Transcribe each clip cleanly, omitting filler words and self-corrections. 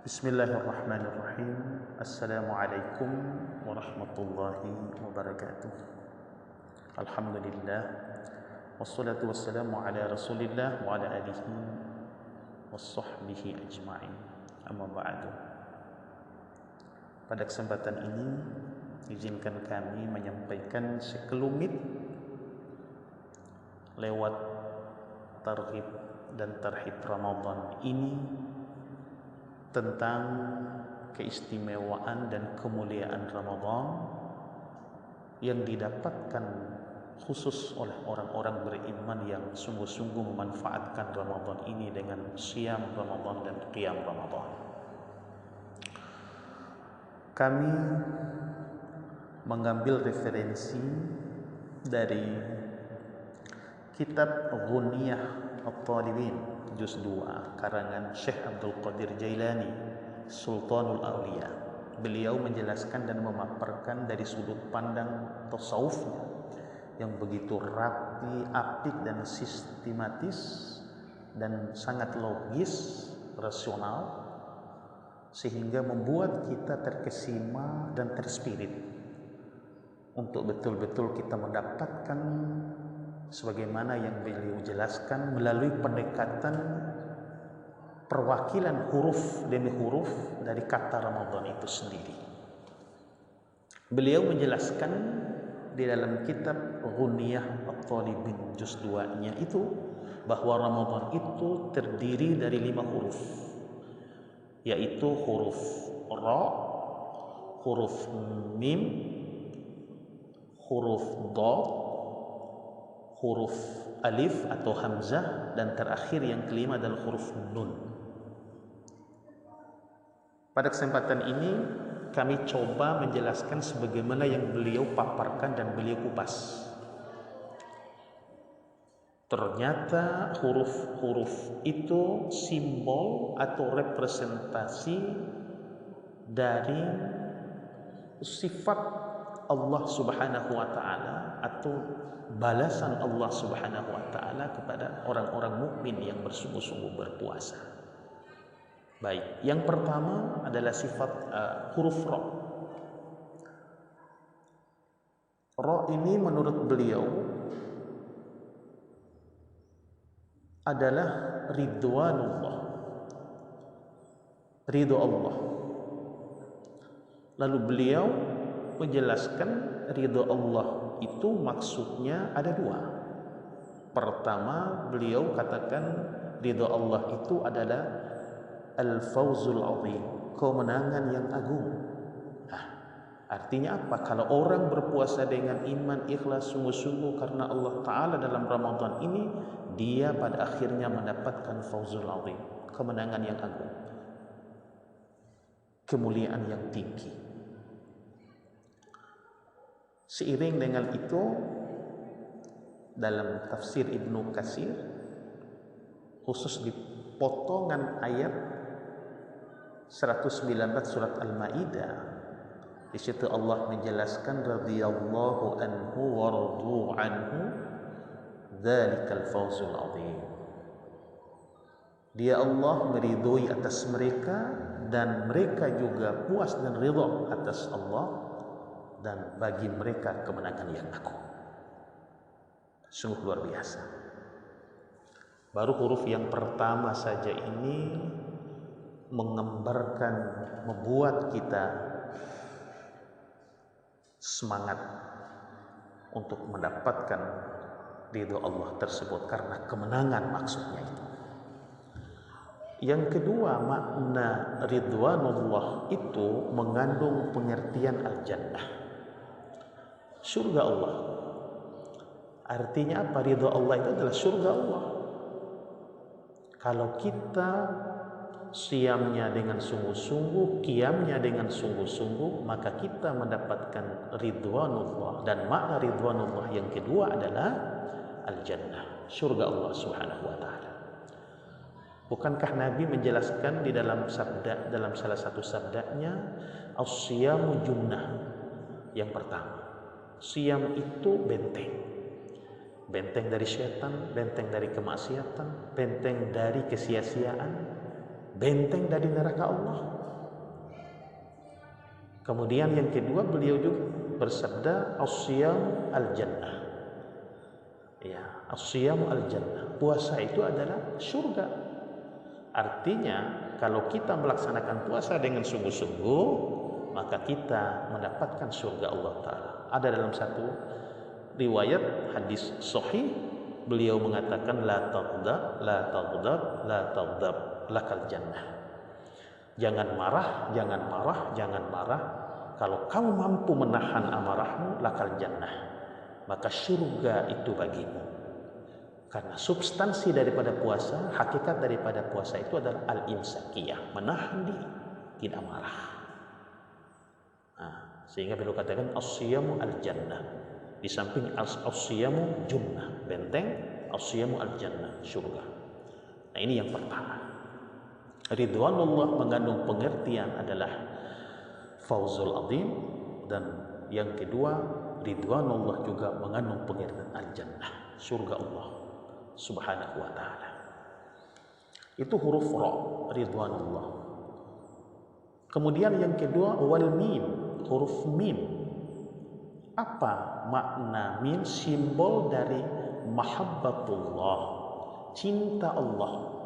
Bismillahirrahmanirrahim. Assalamualaikum warahmatullahi wabarakatuh. Alhamdulillah. Wassalatu wassalamu ala rasulillah wa ala alihi wassahbihi ajma'in. Amma ba'du. Pada kesempatan ini izinkan kami menyampaikan sekelumit lewat targhib dan tarhib Ramadan ini tentang keistimewaan dan kemuliaan Ramadan yang didapatkan khusus oleh orang-orang beriman yang sungguh-sungguh memanfaatkan Ramadan ini dengan siam Ramadan dan qiyam Ramadan. Kami mengambil referensi dari kitab Ghunyah At-Talibin juz 2 karangan Syekh Abdul Qadir Jailani Sultanul Auliya. Beliau menjelaskan dan memaparkan dari sudut pandang tasawufnya yang begitu rapi, apik dan sistematis dan sangat logis, rasional, sehingga membuat kita terkesima dan terspirit untuk betul-betul kita mendapatkan sebagaimana yang beliau jelaskan melalui pendekatan perwakilan huruf demi huruf dari kata Ramadan itu sendiri. Beliau menjelaskan di dalam kitab Ghunyah At-Talibin juz 2-nya itu bahwa Ramadan itu terdiri dari 5 huruf, yaitu huruf Ra, huruf Mim, huruf Dad, huruf alif atau hamzah, dan terakhir yang kelima adalah huruf nun. Pada kesempatan ini kami coba menjelaskan sebagaimana yang beliau paparkan dan beliau kupas. Ternyata huruf-huruf itu simbol atau representasi dari sifat Allah Subhanahu wa taala atau balasan Allah Subhanahu wa taala kepada orang-orang mukmin yang bersungguh-sungguh berpuasa. Baik, yang pertama adalah sifat huruf Ra. Ra ini menurut beliau adalah ridwanullah, ridho Allah. Lalu beliau menjelaskan ridho Allah itu maksudnya ada 2. Pertama, beliau katakan ridho Allah itu adalah al-fawzul azim, kemenangan yang agung. Nah, artinya apa? Kalau orang berpuasa dengan iman, ikhlas, sungguh-sungguh karena Allah Ta'ala dalam Ramadan ini, dia pada akhirnya mendapatkan fawzul azim, kemenangan yang agung, kemuliaan yang tinggi. Seiring dengan itu, dalam tafsir Ibnu Katsir, khusus di potongan ayat 119 surat Al-Maidah, di situ Allah menjelaskan radhiyallahu anhu wa radu anhu dzalikal fawzul azim. Dia Allah meridhoi atas mereka dan mereka juga puas dan ridha atas Allah, dan bagi mereka kemenangan yang agung. Sungguh luar biasa. Baru huruf yang pertama saja ini menggambarkan, membuat kita semangat untuk mendapatkan ridho Allah tersebut karena kemenangan maksudnya itu. Yang kedua, makna ridwanullah itu mengandung pengertian al-jannah, surga Allah. Artinya apa? Ridho Allah itu adalah surga Allah. Kalau kita siamnya dengan sungguh-sungguh, qiyamnya dengan sungguh-sungguh, maka kita mendapatkan ridwanullah. Dan makna ridwanullah yang kedua adalah al-jannah, surga Allah Subhanahu wa taala. Bukankah Nabi menjelaskan di dalam salah satu sabdanya, as-siyamu junnah. Yang pertama, siam itu benteng. Benteng dari syaitan, benteng dari kemaksiatan, benteng dari kesia-siaan, benteng dari neraka Allah. Kemudian yang kedua, beliau juga bersabda, as-siyam al-jannah. Ya, as-siyam al-jannah. Puasa itu adalah surga. Artinya, kalau kita melaksanakan puasa dengan sungguh-sungguh, maka kita mendapatkan surga Allah Ta'ala. Ada dalam satu riwayat hadis sahih, beliau mengatakan, la taghdab, la taghdab, la taghdab, lakal jannah. Jangan marah, jangan marah, jangan marah. Kalau kamu mampu menahan amarahmu, lakal jannah, maka surga itu bagimu. Karena substansi daripada puasa, hakikat daripada puasa itu adalah al-imsakiyah, menahan diri, tidak marah. Nah, sehingga beliau katakan as-siyamu al-jannah. Di samping as-siyamu junnah, benteng, as-siyamu al-jannah, surga. Nah, ini yang pertama. Ridwanullah mengandung pengertian adalah fauzul azim, dan yang kedua, ridwanullah juga mengandung pengertian al-jannah, surga Allah Subhanahu wa ta'ala. Itu huruf ra, ridwanullah. Kemudian yang kedua, wal mim, huruf mim. Apa makna mim? Simbol dari mahabbatullah, cinta Allah.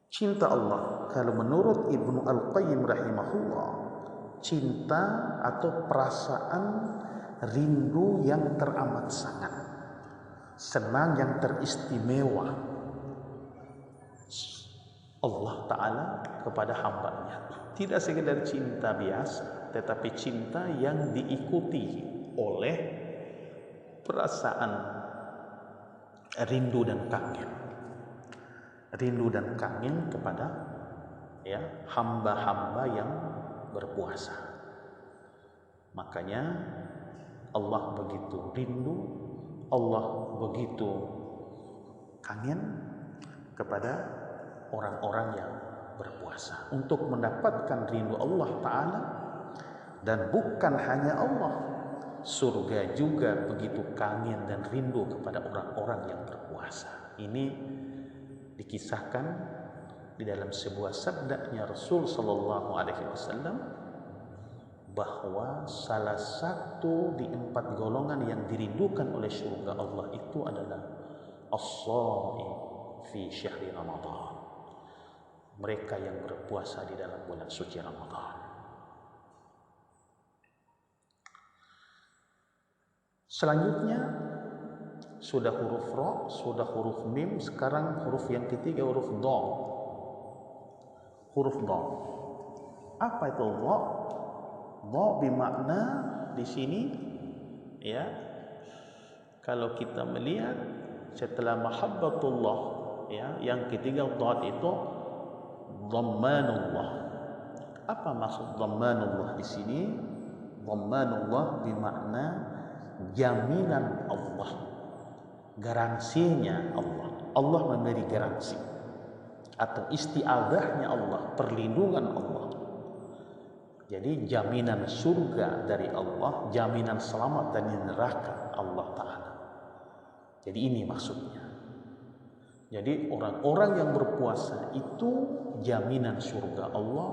Cinta Allah, kalau menurut Ibnu Al-Qayyim rahimahullah, cinta atau perasaan rindu yang teramat sangat, senang yang teristimewa Allah Ta'ala kepada hambanya. Tidak sekedar cinta biasa, tetapi cinta yang diikuti oleh perasaan rindu dan kangen. Rindu dan kangen kepada hamba-hamba yang berpuasa. Makanya Allah begitu rindu, Allah begitu kangen kepada orang-orang yang berpuasa. Untuk mendapatkan rindu Allah Ta'ala, dan bukan hanya Allah, surga juga begitu kangen dan rindu kepada orang-orang yang berpuasa. Ini dikisahkan di dalam sebuah sabdanya Rasul Sallallahu Alaihi Wasallam, bahwa salah satu di 4 golongan yang dirindukan oleh surga Allah itu adalah as-shaim fi syahri Ramadan, mereka yang berpuasa di dalam bulan suci Ramadan. Selanjutnya sudah huruf ra, sudah huruf mim, sekarang huruf yang ketiga, huruf dha. Huruf dha. Apa itu dha? Dha bermakna di sini, ya, kalau kita melihat setelah mahabbatullah, ya, yang ketiga dha itu dhammanullah. Apa maksud dhammanullah di sini? Dhammanullah bermakna jaminan Allah, garansinya Allah. Allah memberi garansi atau isti'adzahnya Allah, perlindungan Allah. Jadi jaminan surga dari Allah, jaminan selamat dari neraka Allah Ta'ala. Jadi ini maksudnya. Jadi orang-orang yang berpuasa itu jaminan surga Allah,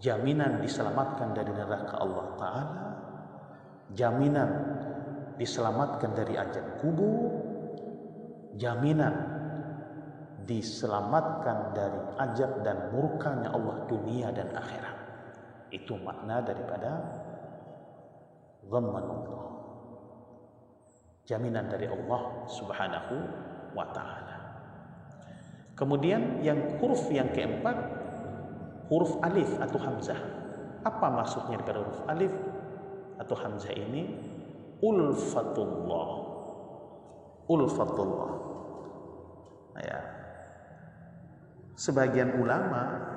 jaminan diselamatkan dari neraka Allah Ta'ala, jaminan diselamatkan dari azab kubur, jaminan diselamatkan dari azab dan murkanya Allah dunia dan akhirat. Itu makna daripada dhammanullah, jaminan dari Allah Subhanahu wa ta'ala. Kemudian yang huruf yang keempat, huruf alif atau hamzah. Apa maksudnya daripada huruf alif atau hamzah ini? Ulfatullah. Ulfatullah. Ya. Sebagian ulama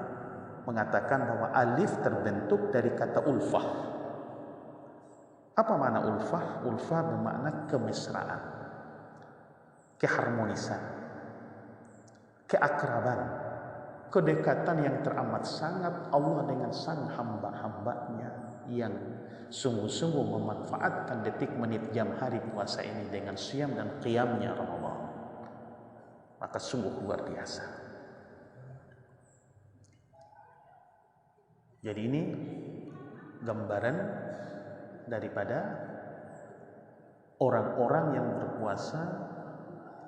mengatakan bahwa alif terbentuk dari kata ulfah. Apa makna ulfah? Ulfah bermakna kemesraan, keharmonisan, keakraban, kedekatan yang teramat sangat Allah dengan sang hamba-hambanya yang sungguh-sungguh memanfaatkan detik, menit, jam, hari puasa ini dengan siam dan qiyamnya Ramadan. Maka sungguh luar biasa. Jadi ini gambaran daripada orang-orang yang berpuasa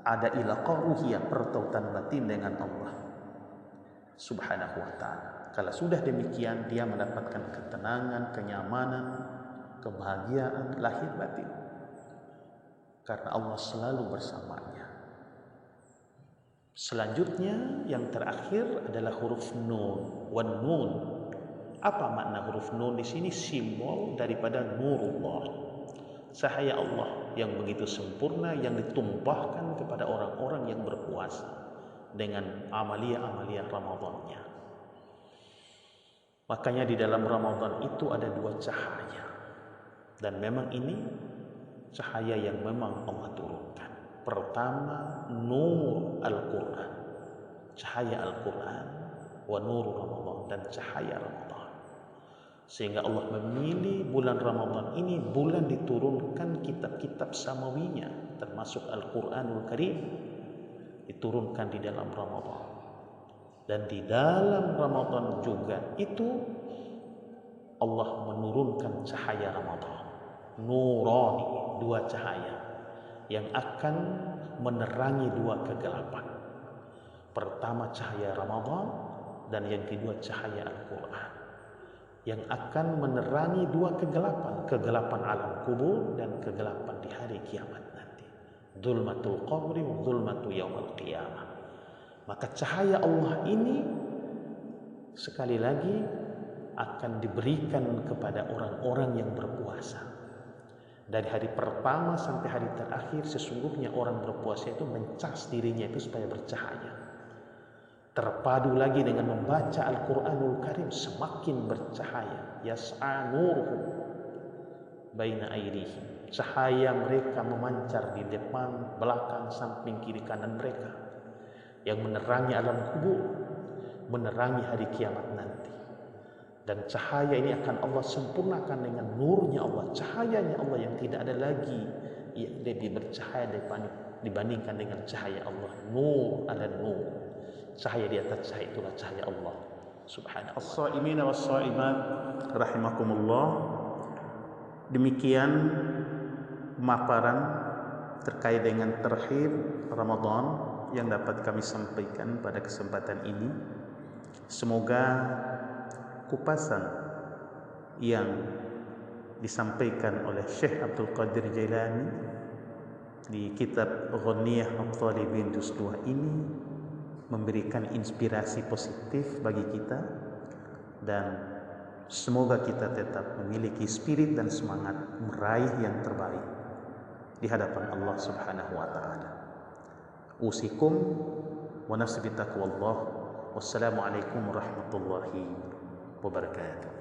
ada ilaqah ruhiyah, pertautan batin dengan Allah Subhanahu wa ta'ala. Kalau sudah demikian, dia mendapatkan ketenangan, kenyamanan, kebahagiaan lahir batin, karena Allah selalu bersamanya. Selanjutnya yang terakhir adalah huruf nun, wan nun. Apa makna huruf nun di sini? Simbol daripada nurullah, cahaya Allah yang begitu sempurna yang ditumpahkan kepada orang-orang yang berpuasa dengan amalia-amalia Ramadannya. Makanya di dalam Ramadan itu ada dua cahaya, dan memang ini cahaya yang memang Allah turunkan. Pertama, nur Al-Quran, cahaya Al-Quran, wa nur Ramadan, dan cahaya Ramadan. Sehingga Allah memilih bulan Ramadan ini bulan diturunkan kitab-kitab samawinya, termasuk Al-Quranul Karim diturunkan di dalam Ramadan. Dan di dalam Ramadan juga itu Allah menurunkan cahaya Ramadan, nurani, dua cahaya yang akan menerangi dua kegelapan. Pertama cahaya Ramadan, dan yang kedua cahaya Al-Quran, yang akan menerangi dua kegelapan, kegelapan alam kubur dan kegelapan di hari kiamat nanti, dzulmatul qabri wa dzulmatu yaumil qiyamah. Maka cahaya Allah ini sekali lagi akan diberikan kepada orang-orang yang berpuasa. Dari hari pertama sampai hari terakhir, sesungguhnya orang berpuasa itu mencas dirinya itu supaya bercahaya. Terpadu lagi dengan membaca Al-Quranul Karim, semakin bercahaya. Yas'a nuruhu baina aydihim, cahaya mereka memancar di depan, belakang, samping, kiri, kanan mereka, yang menerangi alam kubur, menerangi hari kiamat nanti. Dan cahaya ini akan Allah sempurnakan dengan nurnya Allah, cahayanya Allah yang tidak ada lagi yang lebih bercahaya dibandingkan dengan cahaya Allah. Nur ala nur, cahaya di atas cahaya, itulah cahaya Allah Subhanahu. As-saimina was-saimat rahimakumullah. Demikian pemaparan terkait dengan terhib Ramadan yang dapat kami sampaikan pada kesempatan ini. Semoga kupasan yang disampaikan oleh Syekh Abdul Qadir Jailani di kitab Ghaniyah At-Talibin Juz 2 ini memberikan inspirasi positif bagi kita, dan semoga kita tetap memiliki spirit dan semangat meraih yang terbaik di hadapan Allah Subhanahu wa taala. Usikum wa nafsi bi taqwallah. Wassalamualaikum warahmatullahi wabarakatuh.